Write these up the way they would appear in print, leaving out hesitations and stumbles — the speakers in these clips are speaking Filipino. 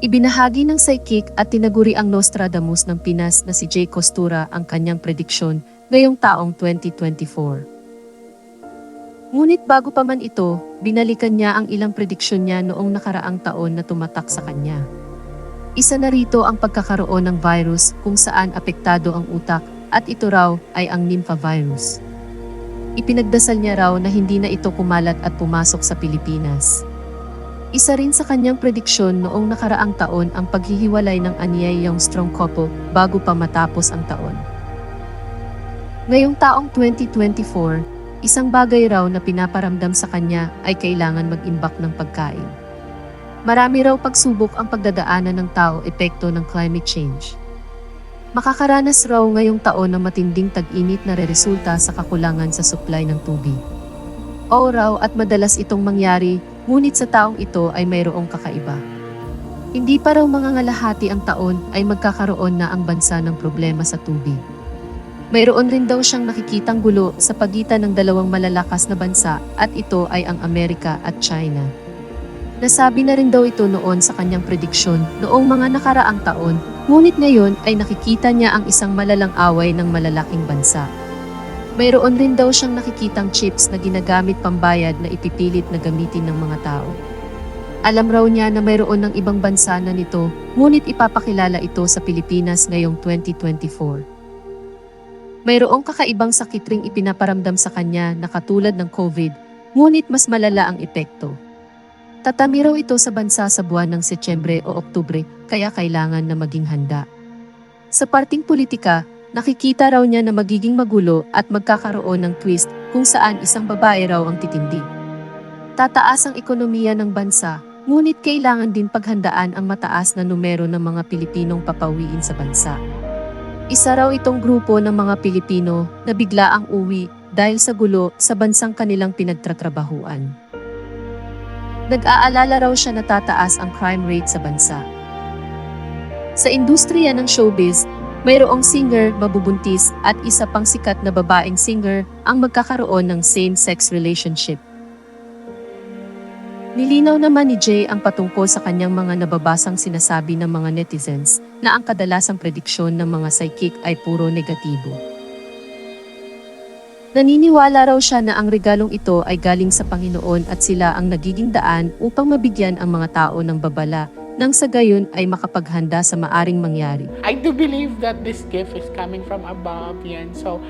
Ibinahagi ng psychic at tinaguri ang Nostradamus ng Pinas na si Jay Costura ang kanyang prediksyon ngayong taong 2024. Ngunit bago pa man ito, binalikan niya ang ilang prediksyon niya noong nakaraang taon na tumatak sa kanya. Isa na rito ang pagkakaroon ng virus kung saan apektado ang utak at ito raw ay ang Nipah virus. Ipinagdasal niya raw na hindi na ito kumalat at pumasok sa Pilipinas. Isa rin sa kanyang prediksyon noong nakaraang taon ang paghihiwalay ng anyayang strong couple bago pa matapos ang taon. Ngayong taong 2024, isang bagay raw na pinaparamdam sa kanya ay kailangan mag-imbak ng pagkain. Marami raw pagsubok ang pagdadaanan ng tao epekto ng climate change. Makakaranas raw ngayong taon ng matinding tag-init na reresulta sa kakulangan sa supply ng tubig. Oo raw at madalas itong mangyari, ngunit sa taong ito ay mayroong kakaiba. Hindi pa raw mangangalahati ang taon ay magkakaroon na ang bansa ng problema sa tubig. Mayroon rin daw siyang nakikitang gulo sa pagitan ng dalawang malalakas na bansa at ito ay ang Amerika at China. Nasabi na rin daw ito noon sa kanyang prediksyon noong mga nakaraang taon, ngunit ngayon ay nakikita niya ang isang malalang away ng malalaking bansa. Mayroon rin daw siyang nakikitang chips na ginagamit pambayad na ipipilit na gamitin ng mga tao. Alam raw niya na mayroon ng ibang bansa na nito, ngunit ipapakilala ito sa Pilipinas ngayong 2024. Mayroong kakaibang sakit ring ipinaparamdam sa kanya na katulad ng COVID, ngunit mas malala ang epekto. Tatami raw ito sa bansa sa buwan ng Setyembre o Oktubre, kaya kailangan na maging handa. Sa parting politika, nakikita raw niya na magiging magulo at magkakaroon ng twist kung saan isang babae raw ang titindig. Tataas ang ekonomiya ng bansa, ngunit kailangan din paghandaan ang mataas na numero ng mga Pilipinong papawiin sa bansa. Isa raw itong grupo ng mga Pilipino na bigla ang uwi dahil sa gulo sa bansang kanilang pinagtatrabahuan. Nag-aalala raw siya na tataas ang crime rate sa bansa. Sa industriya ng showbiz, mayroong singer, mabubuntis at isa pang sikat na babaeng singer ang magkakaroon ng same-sex relationship. Nilinaw naman ni Jay ang patungkol sa kanyang mga nababasang sinasabi ng mga netizens na ang kadalasang prediksyon ng mga psychic ay puro negatibo. Naniniwala raw siya na ang regalong ito ay galing sa Panginoon at sila ang nagiging daan upang mabigyan ang mga tao ng babala nang sa gayon ay makapaghanda sa maaring mangyari. I do believe that this gift is coming from above yan. So,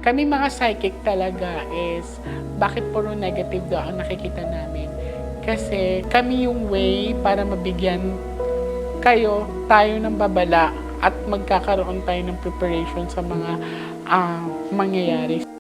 kami mga psychic talaga is bakit puro negative daw ang nakikita namin? Kasi kami yung way para mabigyan tayo ng babala at magkakaroon tayo ng preparation sa mga mangyayari.